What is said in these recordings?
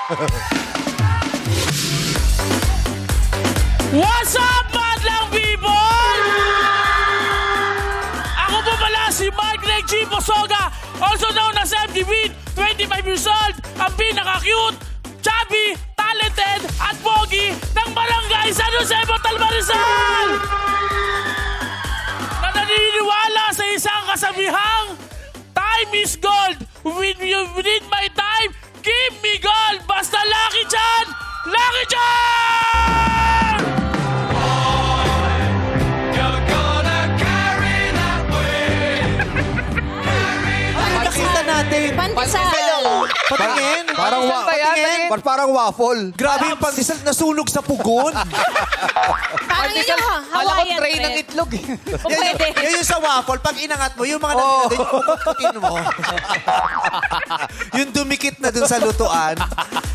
What's up, madlang people? Ako po pala si Mark G. Posoga, also known as MD Beat, 25 years old, ang pinaka-cute, chubby, talented, at pogi ng barangay San Jose, Montalban, Rizal! Na naniniwala sa isang kasabihang, time is gold. When you need my time, give me gold. Basta Lucky Chan! Lucky Chan! Nakita natin. Pandesal. Patingin. Parang, Patingin. parang waffle. Grabe yung pandesal nasunog sa pugon. Parang yun yung Kala ko Hawaiian tray ng bread. itlog. Kung pwede. Yun yung sa waffle, pag inangat mo, yung mga nakita doon, yung puputin mo. Yung dumikit na dun sa lutuan.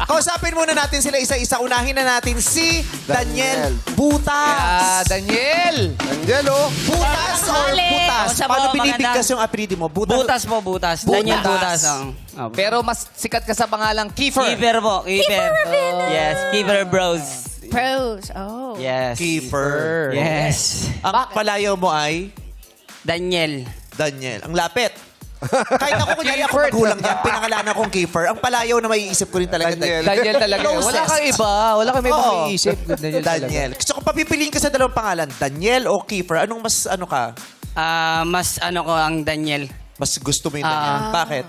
Kausapin muna natin sila isa-isa. Unahin na natin si Daniel Butas. Daniel! Angelo. Butas or Mali. Butas? Kamusta po? Paano Magandang- binibigkas yung apelido mo? Butas po, butas. Daniel Butas. Pero mas sikat ka sa pangalang Kiefer. Keeper po, keeper. Yes, keeper bros. Pros. Oh. Yes. Kiefer. Yes. Ang palayaw mo ay Daniel. Daniel. Ang lapit. Kahit ako, kunyari ako magulang niyan, pinangalanan kong Kiefer. Ang palayaw na maiisip ko rin talaga, Daniel. Daniel talaga. Closest. Wala kang iba. Wala kang may Oo. maiisip. Daniel talaga. Daniel. Gusto ko papipiliin ka sa dalawang pangalan, Daniel o Kiefer. Anong mas ano ka? Mas ano ko ang Daniel. Mas gusto mo yung Daniel. Bakit?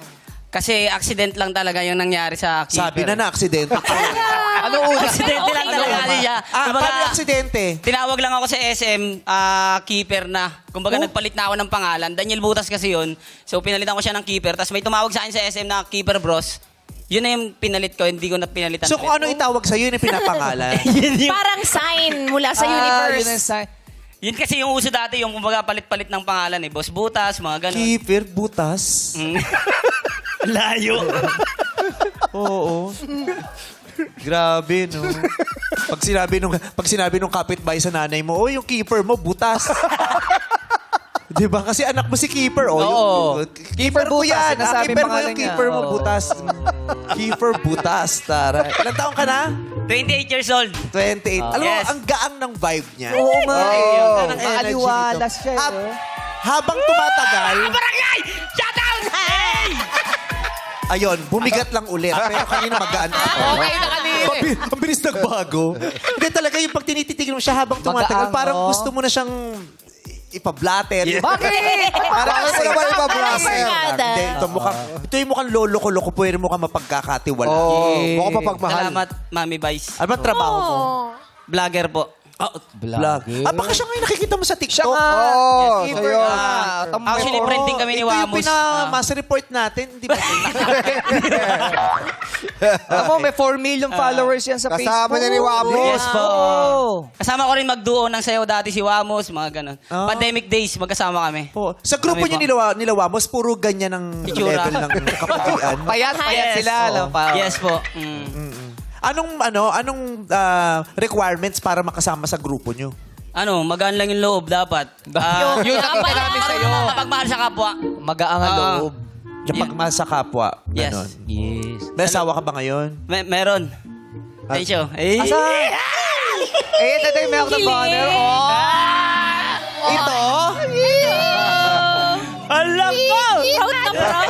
Kasi accident lang talaga yung nangyari sa keeper. Sabi na aksidente. Ano una? Aksidente lang talaga kasi siya. Kumbaga, paano yung aksidente? tinawag lang ako sa SM, keeper na. Kumbaga, nagpalit na ako ng pangalan. Daniel Butas kasi yun. So, pinalitan ko siya ng keeper. Tapos may tumawag sa akin sa SM na keeper bros. Yun na yung pinalit ko. Hindi ko na pinalitan. So kung ano itawag sa'yo, yun yung pinapangalan. Parang sign mula sa universe. Yun ang sign. Yun kasi yung uso dati, yung kumbaga palit-palit ng pangalan eh. Boss Butas, mga ganun. Kiefer Butas. Layo. Oo. Grabe, no? Pag sinabi nung kapitbahay sa nanay mo, oh, yung keeper mo, butas. Di ba? Kasi anak mo si keeper. Oh, Oo. Keeper ko Butas, yan. sinasabi Keeper mo pangalan yung niya. keeper mo, Oo. butas. Keeper Butas. Tara. Ilang taong ka na? 28 years old. 28. Alam mo, Yes. ang gaang ng vibe niya. Oo nga. Ang energy Maaliwalas nito. siya. Habang tumatagal, Barangay! Shout out! Hey! ayun, bumigat lang ulit. Pero kanina magaan pa. Okay na kanina. Ang bilis nagbago. Hindi talaga yung pag tinititigil mo siya habang tumatagal, Magaang, parang no? gusto mo na siyang ipablatter. Bakit? Parang Bakit mo naman ipablatter? Barkada. Hindi, ito yung mukhang lolo-lolo, pwede mo ka mapagkakatiwala. Oo. Mukhang papagmahal. Salamat, Mami Vice. Ano ba trabaho mo? Vlogger po. Vlog. Baka siya ngayon nakikita mo sa TikTok. Siya nga. Oo, Keeper siya yun. nga. Actually, printing kami ni Ito yung Wamos. pinamasa report natin. Di ba? Alam mo, may 4 million followers yan sa Facebook. Kasama niya ni Wamos. Yes po. Oo. Kasama ko rin magduo ng sayaw dati si Wamos, mga ganun. Oh. Pandemic days, magkasama kami. Oh, sa grupo Kami niyo po. nila Wamos, puro ganyan ang Itsura. level ng kapugian. Payat sila. Alam pa. Yes po. Mm. Anong requirements para makasama sa grupo nyo? Ano, magaan lang yung loob dapat. Yun nakita namin sa'yo. Kapagmahal sa kapwa. Magaang ang loob. Yung pagmahal sa kapwa. Yes. Ganon. Yes. May asawa ka ba ngayon? Meron. Tensyo. Eh. Asa? Ito yung may ako ng banner. Oh. Ito? Alam ko! Proud na proud.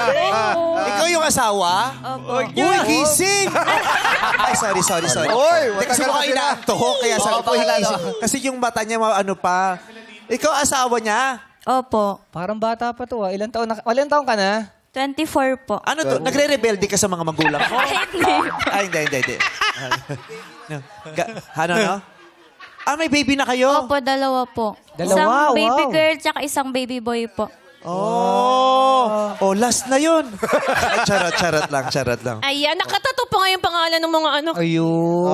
Ikaw yung asawa? Uy, gising! Ay, sorry. Uy, Hindi, kasi matagal mukhang ka na. inaantok, kaya sabi ko, gising. Kasi yung mata niya, ano pa. Ikaw asawa niya? Opo. Parang bata pa to. Ilan taon ka na? 24 po. Ano to? Nagre-rebelde ka sa mga magulang mo? Ay, hindi. No. No? May baby na kayo? Opo, dalawa po. Dalawa, Isang baby wow. girl tsaka isang baby boy po. Oh, last na yun. Charot lang. Ayan, nakatato pa nga yung pangalan ng mga ano. Ayun.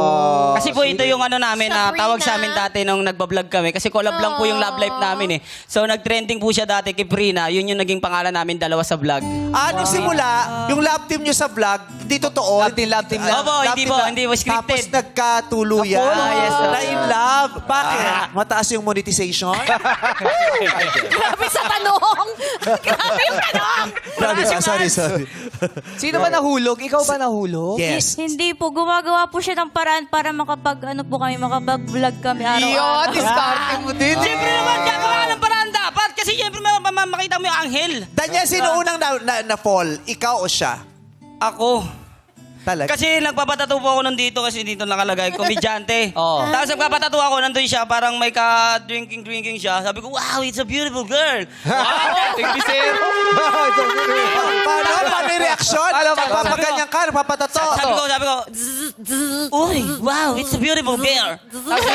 Kasi po ito yung ano namin na Sabrina. tawag sa amin dati nung nagbablog kami. Kasi collab lang po yung love life namin eh. So nag-trending po siya dati kay Prina. Yun yung naging pangalan namin dalawa sa vlog. Nung simula, yung love team nyo sa vlog, hindi totoo. Love team lang. Opo, hindi po scripted. Tapos nagkatuluyan. yes, na in love. Bakit? Mataas yung monetization? Grabe sa tanong. Grabe yung tanong! Sorry. Sino ba nahulog? Ikaw ba nahulog? Yes. Hindi po. Gumagawa po siya ng paraan para makapag-vlog kami Yun, araw-araw. diskarte mo din. Siyempre naman, gagawa ka ng paraan dapat. Kasi siyempre makita mo yung anghel. Daniel, sino unang na-fall? Ikaw o siya? Ako. Talaga? Kasi nagpapatato po ako nandito kasi dito nakalagay, komedyante. Oo. Tapos nagpapatato ako, nandun siya, parang may ka-drinking siya. Sabi ko, wow, it's a beautiful girl. Wow, thank you, sir. Paano yung reaksyon? Paano? Papaganyan ka, papatato. Sabi ko, uy, wow, it's a beautiful girl. Tapos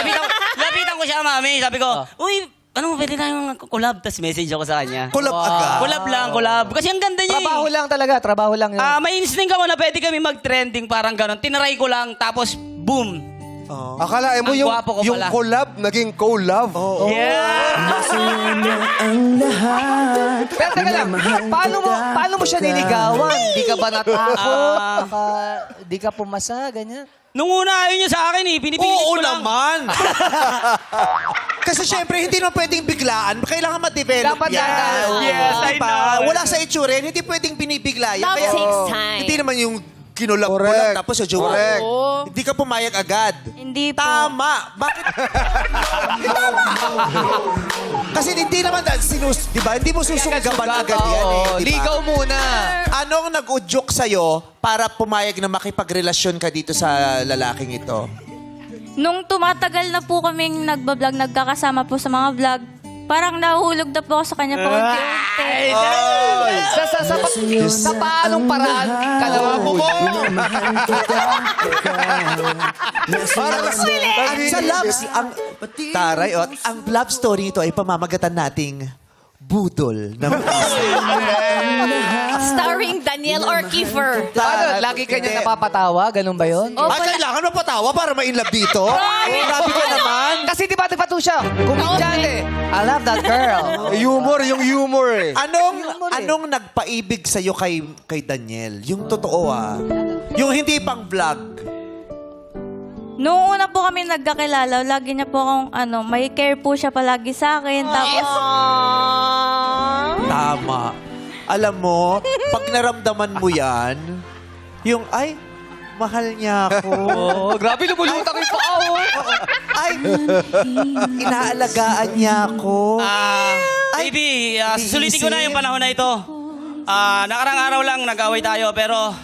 lapitan ko siya, mami. Sabi ko, uy, ano mo, pwede tayong collab? Tapos message ako sa kanya. Kulab agad. Collab. Kasi ang ganda niya Trabaho lang talaga, trabaho lang yun. May instinct ako na pwede kami mag-trending parang gano'n. Tinaray ko lang, tapos boom. Akalain mo Ang yung, gwapo ko yung pala. collab, naging co-love. Yeah! Pero teka lang, paano mo siya niligawan? Di ka ba natakot? Di ka pumasa, ganyan? Nung una ayaw niya sa akin pinipilit Oo ko lang. naman. Kasi syempre, hindi naman pwedeng biglaan. Kailangan ma-develop Dapat yan. yan. Yes, I Diba? know. Wala sa itsura yan. Hindi pwedeng binibigla yan. Love takes time. Hindi naman yung kinulap-kulap Correct. tapos sa jowa. Correct. Hindi ka pumayag agad. Hindi po. Tama. Bakit? Tama. Kasi hindi naman, di ba? Hindi mo susunggaban agad yan eh. Oo, Di ba? ligaw muna. Anong nag-udyok sa'yo para pumayag na makipagrelasyon ka dito sa lalaking ito? Nung tumatagal na po kaming nagbablog, nagkakasama po sa mga vlog, parang nahulog na po ako sa kanya po unti-unti. Sa paanong paraan ka naman mo? Sa Taray, ang love story ito ay pamamagatan nating budol ng Starring Daniel or Kiefer. Paano? Lagi ka niya napapatawa? Ganun ba yun? kailangan mapatawa para ma-inlove dito? Grabe ka naman. Kasi di ba nagpato siya? Kumidyante. I love that girl. Humor, yung humor eh. Anong nagpaibig sa'yo kay Daniel? Yung totoo Yung hindi pang vlog. Noong una po kami nagkakilala, lagi niya po akong, may care po siya palagi sa akin. Tapos, Tama. Alam mo, pag naramdaman mo yan, yung, ay, mahal niya ako. Grabe, lumulutang yung paa. Ay, inaalagaan niya ako. Baby, susulitin ko na yung panahon na ito. Nakarang araw lang nag-away tayo pero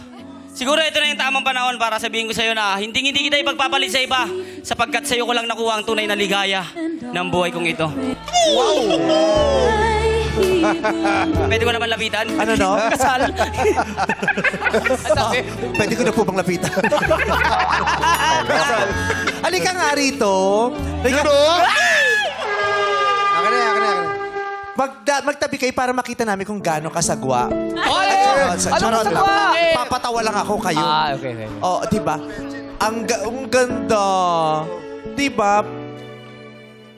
siguro ito na yung tamang panahon para sabihin ko sa'yo na hindi kita ipagpapalit sa iba sapagkat sa'yo ko lang nakuha ang tunay na ligaya ng buhay kong ito. Pwede ko naman lapitan? Ano no? Kasal. Pwede ko na po bang lapitan? Halika nga rito. Akin na. Magtabi kayo para makita namin kung gaano kasagwa. Ano kasagwa? Papatawa lang ako kayo. Okay. Oh, di ba? Ang ganda. Di ba?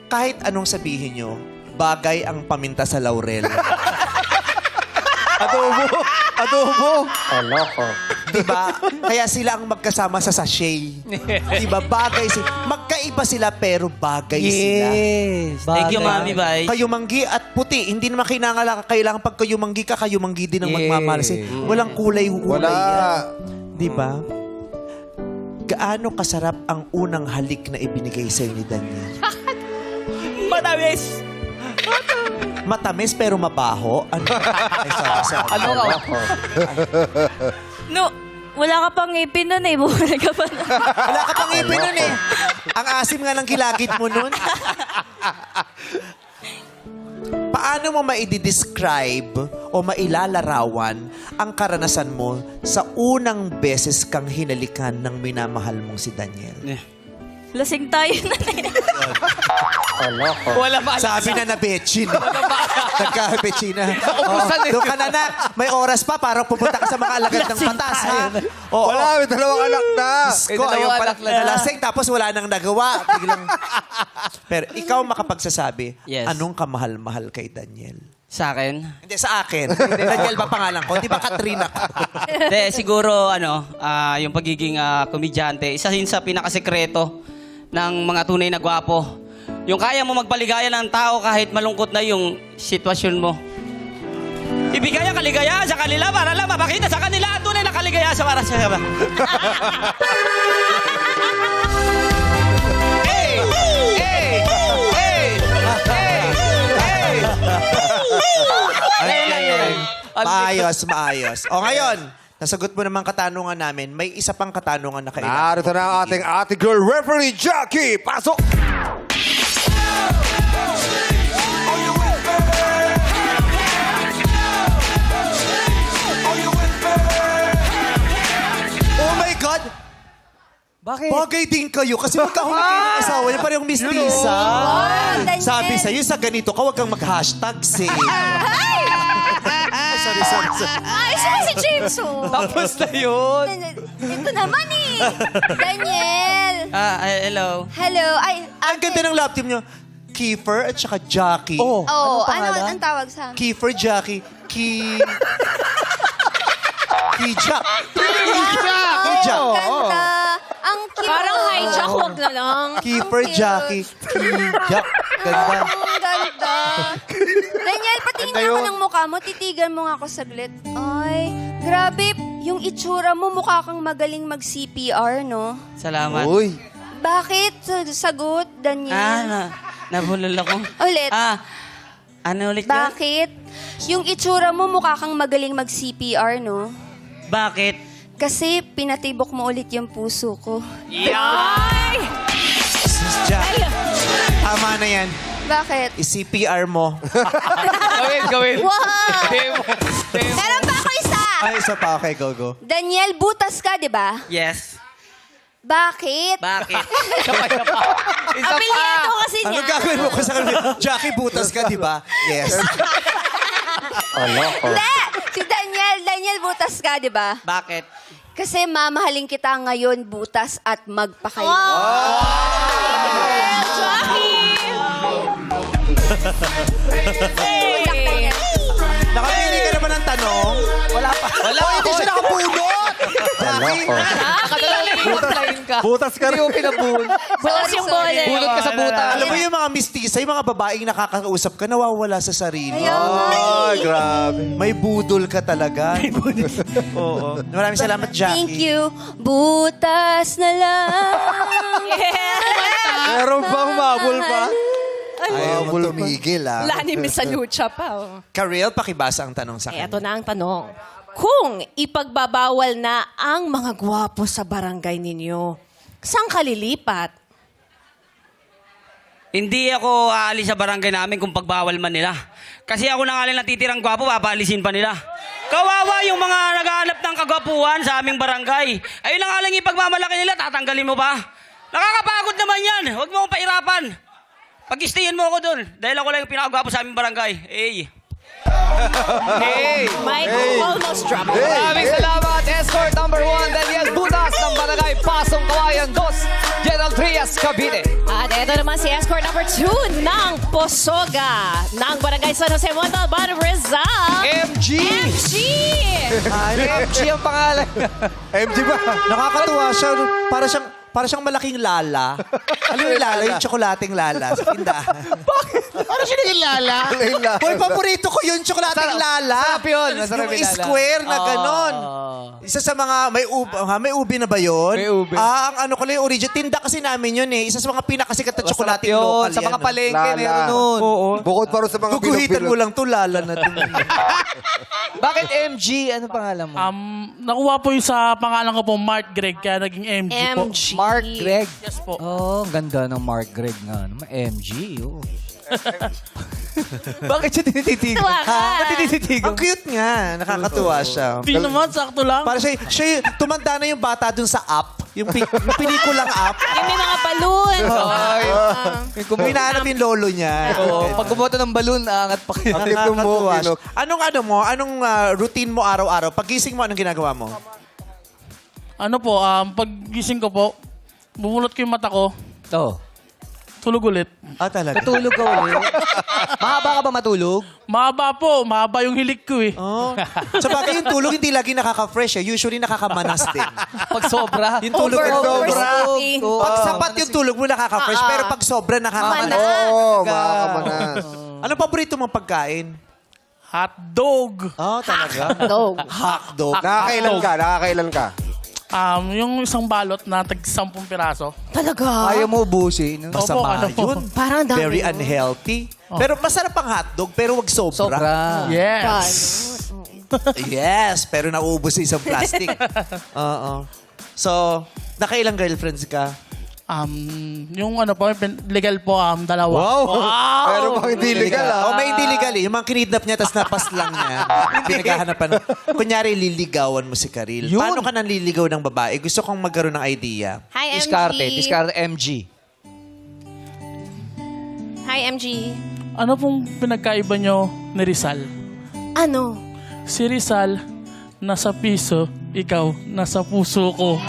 Kahit anong sabihin nyo, bagay ang paminta sa laurel. Adobo. Di ba? Kaya sila ang magkasama sa sachet. Di ba? Bagay sila. Magkaiba sila pero bagay sila. Thank you, Mami. Bye. Kayumanggi at puti. Hindi naman kailangan pag kayumanggi ka, kayumanggi din ang magmamahal. Kasi walang kulay-kulay yan. Wala. Di ba? Gaano kasarap ang unang halik na ibinigay sa'yo ni Daniel? Matamis. Matamis pero mabaho? Ano? Ay, sorry. Ano ka? no, wala ka pang ngipin nun eh. Buhay ka pa na. Wala ka pang ipin nun eh. Ang asim nga ng kilagit mo nun. Paano mo maidi-describe o mailalarawan ang karanasan mo sa unang beses kang hinalikan ng minamahal mong si Daniel? Lasing tayo na eh. Wala ba? Sabi na Betchin. Nagka-Betchin na. Naubusan eh. Doon ka na, nak. May oras pa para pupunta ka sa mga alagad ng patas. Ha? Oo. Wala, may dalawang anak na. Ko, ayaw pala nalasing, tapos wala nang nagawa. Biglang... Pero ikaw makapagsasabi, Yes. anong kamahal-mahal kay Daniel? Sa akin? Hindi, sa akin. Daniel ba pangalan ko? Di ba Katrina ko? Hindi, siguro, yung pagiging komedyante, isa yun sa pinakasekreto ng mga tunay na gwapo. Yung kaya mo magpaligaya ng tao kahit malungkot na yung sitwasyon mo. Ibigay ang kaligayahan sa kanila para lang mapakita sa kanila ang tunay na kaligayahan sa para sa kanila. Hey! Hey! Hey! Hey! Hey! Maayos. O ngayon, nasagot mo naman katanungan namin. May isa pang katanungan na kailangan. Narito na ang ating ate girl referee, Jackie. Pasok! Oh my God! Bakit? Bagay din kayo kasi magkahuli kayo ng asawa niya. Parehong mistisa. Daniel. Sabi sa'yo, sa ganito ka, huwag kang mag-hashtag say. Sorry. Ay, siya si James, oh. Tapos na yun. Ito naman eh. Daniel. Hello. Hello. Ay, Ang ganda ng lap team niyo. Kiefer at saka Jackie. Oh, Oh, ano pangalan? ang tawag sa amin? Kiefer, Jackie, Jack. Oh, ganda. Ang cute. Parang hijack, wag na lang. Kiefer, Ang cute. Jackie, Jack. Ganda. Ang ganda. Daniel, patingin ako ng mukha mo. Titigan mo nga ako saglit. Ay, grabe. Yung itsura mo, mukha kang magaling mag-CPR, no? Salamat. Uy. Bakit? Sagot, Daniel. Nabulol ako. Ulit. Ano ulit yun? Bakit? Yung itsura mo, mukha kang magaling mag-CPR, no? Bakit? Kasi pinatibok mo ulit yung puso ko. Ay! Jack. Tama na yan. Bakit? I-CPR mo. Gawin. Wow! Meron pa ako isa! Ay, isa pa. Okay, go. Daniel, butas ka, di ba? Yes. Bakit? Bakit? Apelyido kasi Ano niya. gagawin mo ko sa kanila? Jackie, butas ka, di ba? Yes. Hindi! Si Daniel, butas ka, di ba? Bakit? Kasi mamahalin kita ngayon, butas at magpakayo. Nakapili ka naman ng tanong. Wala pa. Hindi siya nakapulot. Jackie. Butas ka. Butas ka Hindi mo pinabun. Butas yung bola. Bunot ka sa butas. Alam mo yung mga mistisa, yung mga babaeng nakakausap ka, nawawala sa sarili. Ay, grabe. May budol ka talaga. May budol. Oo. Maraming salamat, Jackie. Thank you. Butas na lang. Meron bang mabul pa? Ayaw mo Mabul pa. tumigil, ah. Lani Misalucha pa. Oh. Karel, pakibasa ang tanong sa Eh, kanya. ito na ang tanong. Kung ipagbabawal na ang mga gwapo sa barangay ninyo, saan ka lilipat? Hindi ako aalis sa barangay namin kung pagbawal man nila. Kasi ako na nga lang natitirang gwapo, papaalisin pa nila. Kawawa yung mga naghahanap ng kagwapuhan sa aming barangay. Ayun na nga lang ipagmamalaki nila, tatanggalin mo pa. Nakakapagod naman yan. Huwag mo akong pairapan. Pag-stayin mo ako dun. Dahil ako lang yung pinakagwapo sa aming barangay. Hey. Mike almost dropped. Maraming salamat. Escort number 1, Daniel Butas ng Barangay Pasong Kawayan 2, General Trias, Cavite. At ito naman si escort number 2 ng Posoga ng Barangay San Jose Montalban, Rizal. MG! MG ang pangalan. MG ba? Nakakatuwa siya. Para siyang malaking lala. Alam mo yung lala? Yung tsokolating lala sa tindahan. Parang siya naging lala. Hoy, paborito ko yun, tsokolating lala. Sarap yun. Masarap Yung yung lala. square na ganon. Isa sa mga, may ubi na ba yun? May ubi. Ang ano ko lang yung origin. Tinda kasi namin yun eh. Isa sa mga pinakasikat na Masarap tsokolating yun. local Sa mga yan. palengke, Lala. meron nun. Oo. Bukod pa rin sa mga Guguhitan bilog-bilog. mo lang to, lala na to. Bakit MG? Ano pangalan mo? Nakuha po yung sa pangalan ko po, Mark Greg, kaya naging MG po. MG. Mark Greg. Yes po. Oh, ang ganda ng Mark Greg nga. Ano, MG, oh. Bakit siya tinititigan? Tuwa ka. Ba't tinititigan? Ang cute nga. Nakakatuwa siya. Di naman, sakto lang. Para siya tumanda na yung bata dun sa app. Yung pelikulang app. Yung may mga balloon. Ay, Kung hinahanap yung lolo niya. oh, pag kumoto ng balloon, angat pa kayo. Ang tip mo, Nakakatuwa siya. Kinok. Anong routine mo araw-araw? Pagising mo, anong ginagawa mo? Ano po, pag gising ko po, bubulot ko yung mata ko, Oh. tulog ulit. Ah, talaga? Natulog ka ulit. Mahaba ka ba matulog? Mahaba yung hilik ko eh. Oh. Sa bagay, yung tulog hindi lagi nakaka-fresh eh. Usually nakakamanas din. Pag sobra. Yung tulog ay sobra. Oversleeping. Pag sapat yung tulog mo nakaka-fresh, pero pag sobra nakakamanas. Oo, makakamanas. Anong paborito mong pagkain? Hotdog. Oh, talaga? Dog. Hotdog. Nakakailan ka? Yung isang balot na tag 10 piraso. Talaga? Ayaw mo ubusin. No? Opo, Masama ano po? yun. Parang dami. Very unhealthy. Pero masarap ang hotdog, pero wag sobra. Sobra. Yes. Yes, pero nauubos sa isang plastic. Oo. So, nakailang girlfriends ka? Yung ano po, legal po, dalawa. Pero bang hindi legal ah. Oh, may hindi legal eh. Yung mga kinidnap niya, tapos napas lang niya. Pinaghahanapan. Kunyari, liligawan mo si Karil. Yun. Paano ka nang liligaw ng babae? Gusto kong magkaroon ng idea. Hi, MG. Diskarte MG. Hi, MG. Ano pong pinagkaiba nyo ni Rizal? Ano? Si Rizal, nasa piso, ikaw, nasa puso ko.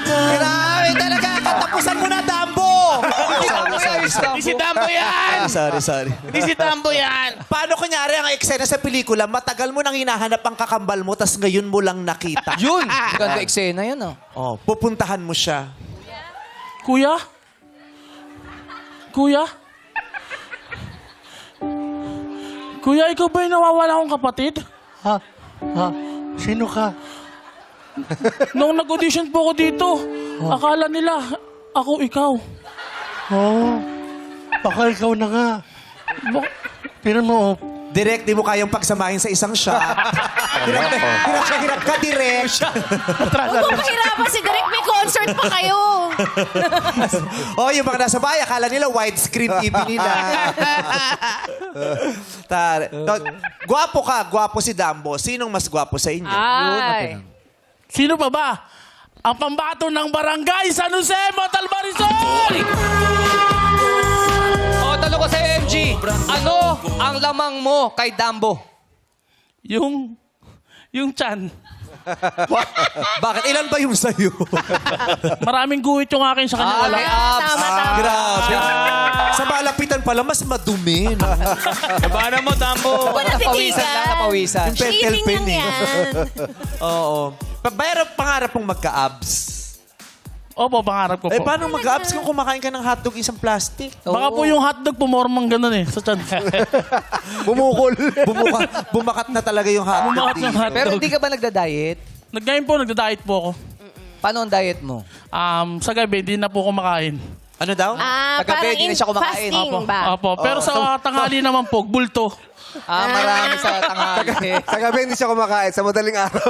Grabe talaga! Katapusan mo na, Dambo! Hindi si Dambo yan! Sorry. Hindi si Dambo yan! Paano kunyari ang eksena sa pelikula, matagal mo nang hinahanap ang kakambal mo, tas ngayon mo lang nakita. Yun! Ganda eksena yun, oh. Oh, pupuntahan mo siya. Kuya? Kuya? Kuya, ikaw ba yung nawawala akong kapatid? Ha? Sino ka? Nung nag-audition po ako dito, akala nila, ako ikaw. Oo. Baka ikaw na nga. Pero mo, Direct, di mo kayang pagsamahin sa isang shot. Hirap ka, direct. Huwag mo mahirapan si Derek. May concert pa kayo. Oh, yung mga nasa bahay, akala nila widescreen TV nila. Gwapo si Dambo. Sinong mas gwapo sa inyo? Ay. Sino pa ba? Ang pambato ng barangay San Jose, Montalbarizon! O, tanong ko sa MG. Ano ang lamang mo kay Dambo? Yung tiyan. Bakit? Ilan ba yung sa'yo? Maraming guhit yung akin sa kanya. Wala. may abs. Tama. Grabe. Sa malapitan pala, mas madumi. No? Paano mo, Dambo? Huwag Napawisan lang, napawisan. Feeling Pentel lang pen eh. yan. Oo. Pangarap mong magka-abs. Opo, pangarap ko po. Paano mag-abs kung kumakain ka ng hotdog isang plastic? Baka po yung hotdog pumormang ganun eh, sa tiyan. Bumukol. Bumakat na talaga yung hotdog. Bumakat yung dito. hotdog. Pero hindi ka ba nagda-diet? Nagda-diet po ako. Paano ang diet mo? Sa gabi, hindi na po kumakain. Ano daw? Paggabi, Parang di na siya kumakain. fasting ba? Opo. Pero sa tanghali naman po, bulto. Marami sa tanghali. Sa gabi hindi siya kumakain. Sa madaling araw.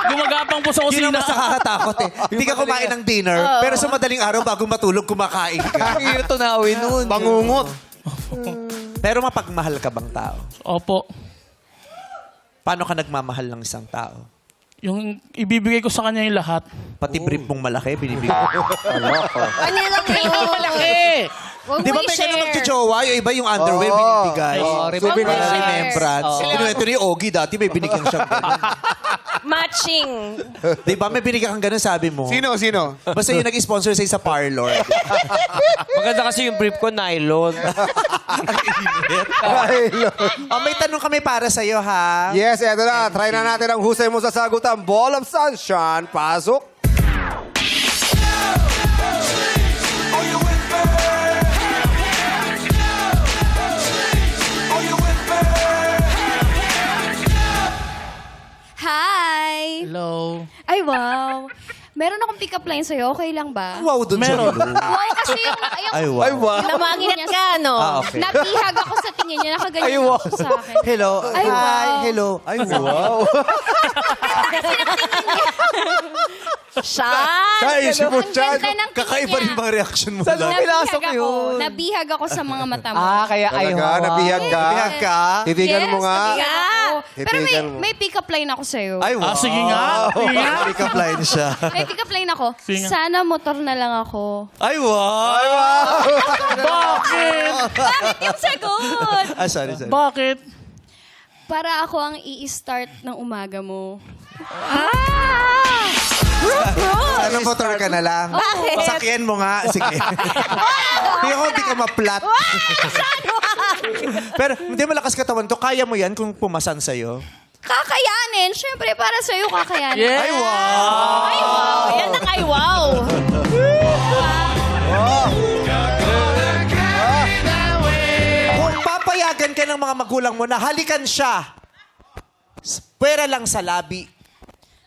Gumagapang po sa Yun ang kusina. mas nakakatakot eh. Hindi ka kumain ng dinner, pero sa madaling araw bago matulog, kumakain ka. Ang hirap tunawin nun. Bangungot. Pero mapagmahal ka bang tao? Opo. Paano ka nagmamahal ng isang tao? Yung ibibigay ko sa kanya yung lahat. Pati brief mong malaki, binibigay mo. Ano lang yun? Huwag Di mo ba may ganun i-share. magjojowa? Yung iba yung underwear, binibigay. remembrance. Para remembrance. Kinuwento ni Ogie dati, may binigyan siyang ganun. Matching. Di ba may binigyan kang ganun, sabi mo? Sino? Basta yung nag-sponsor sa parlor. Maganda kasi yung brief ko, nylon. May tanong kami para sa'yo, ha? Yes, eto na. Try na natin ang husay mo sa sagutan. Ball of Sunshine. Pasok. Hi! Hello. Ay, wow. Meron akong pick-up line sa'yo. Okay lang ba? Wow, dun Meron. sa ulo. Wow, kasi yung Ay, wow. Namangit ka, no? Okay. Nabihag ako sa tingin niya. Nakaganyan ako siya sa akin. Hello. Ay, wow. Hi. Hello. Ay, wow. Siya. Isip mo Ang dyan. ganda ng tingin Kakaiba rin niya. mga reaction mo Saan lang. mo pinasok Nabihag yun? ako. Nabihag ako sa mga mata mo. Kaya ayaw. Talaga, nabihag ka. Bihag ka. Titigan mo nga. nabihag ako. Pero Titigan mo. may pick-up line ako sa'yo. Ay, wow. Sige nga. Sige nga. Pick-up line siya. May pick-up line ako. Sige nga. Sana motor na lang ako. Ay, wow. Bakit? Bakit yung sagot? Sorry. Bakit? Para ako ang i-start ng umaga mo. Sana motor ka na lang. Bakit? Sakyan mo nga. Sige. Hindi ka ma-flat. Pero hindi malakas katawan to. Kaya mo yan kung pumasan sa'yo. Kakayanin. Siyempre, para sa'yo kakayanin. Yeah. Ay, wow. Ay, wow. Yan ang ay, wow. Kung ka ng mga magulang mo na halikan siya, pwera lang sa labi,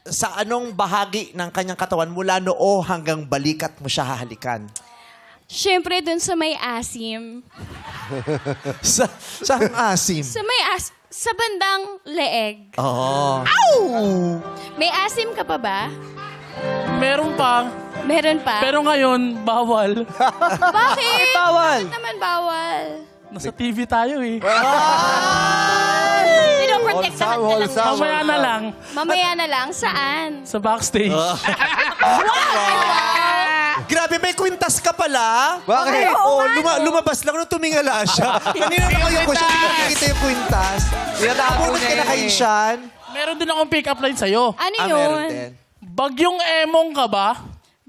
sa anong bahagi ng kanyang katawan mula noo hanggang balikat mo siya hahalikan? Siyempre, dun sa may asim. Sa asim. Sa bandang leeg. Oo. May asim ka pa ba? Meron pa. Meron pa? Pero ngayon, bawal. Bakit? Bawal. Bakit naman bawal? Nasa TV tayo eh. Pinoprotektahan ka lang. Mamaya na lang. Mamaya na lang. Saan? Sa backstage. Grabe, may kwintas ka pala. Bakit? Oo, lumabas lang nung tumingala siya. Kanina na kayo ko siya, hindi ko nakikita yung kwintas. Abunod ka na kay Sean. Meron din akong pick-up line sa'yo. Ano Meron yun? din. Bagyong emong ka ba?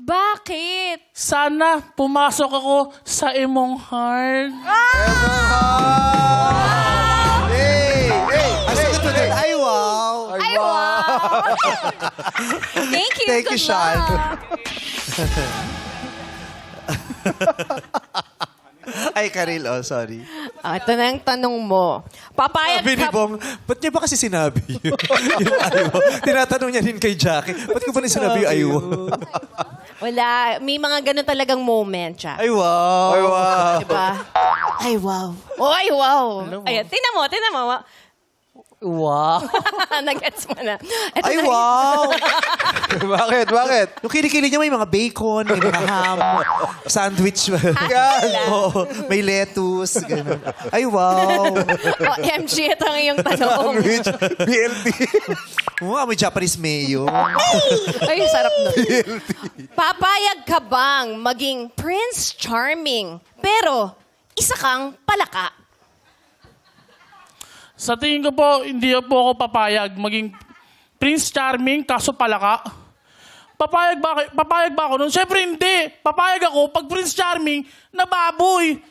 Bakit? Sana pumasok ako sa emong heart. Ang sagot mo din, ay wow. Ay, wow! Thank you. Thank you, Good Sean. luck. Ay, Karil, sorry. Ito na ang tanong mo. Papayag Sabi ni ka... Bong, ba't niya ba kasi sinabi yun? Yung ayaw. Tinatanong niya din kay Jackie, ba't ko ba na sinabi yung ayaw? Wala. May mga ganun talagang moment siya. Ay, wow. Ay, wow. Diba? Ay, wow. Oh, ay, wow. Ayan, tingnan mo. Wow. Nag-gets mo na. Ito Ay, na- wow. Bakit? Yung kilikili niya may mga bacon, may mga ham, sandwich. Oo, may lettuce, gano'n. Ay, wow. Oh, MG, ito ang iyong tanong. BLT. Oo, may Japanese mayo. Ay, sarap nun. Papayag ka bang maging Prince Charming, pero isa kang palaka? Sa tingin ko po, hindi po ako papayag maging Prince Charming kaso palaka. Papayag ba ako nun? Siyempre hindi. Papayag ako pag Prince Charming na baboy.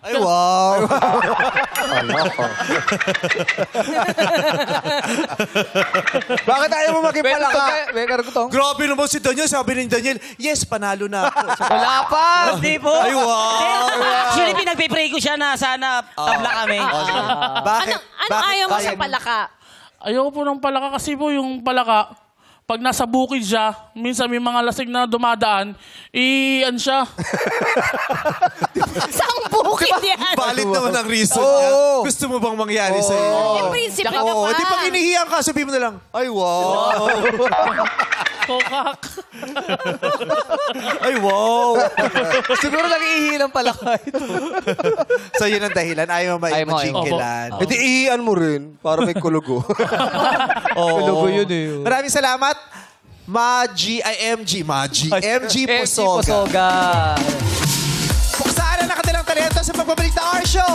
Ay, wow. Bakit ayaw mo maging palaka? Grabe naman si Daniel. Sabi ni Daniel, yes, panalo na ako. Wala pa. Hindi po. Ay, wow. Actually, pinagpipray ko siya na sana tabla kami. Bakit? Ano ayaw mo sa palaka? Ayoko po ng palaka kasi po yung palaka, pag nasa bukid siya, minsan may mga lasing na dumadaan, siya. Saan bukid yan? Valid naman ang reason niya. Gusto mo bang mangyari sa'yo? Eh, prinsipe ka Oo, pa. di pag inihiyang ka, sabihin mo na lang, ay, wow. Kokak. Ay, wow. Siguro nag-iihi ng palaka ito. So, yun ang dahilan. Ayaw mo Ayaw mo, majingkilan. E di ihian mo rin para may kulugo. Oo. yun eh. Maraming salamat. MG Posoga. Posoga. Puksaan na nakatilang talento sa pagbabalik na our show.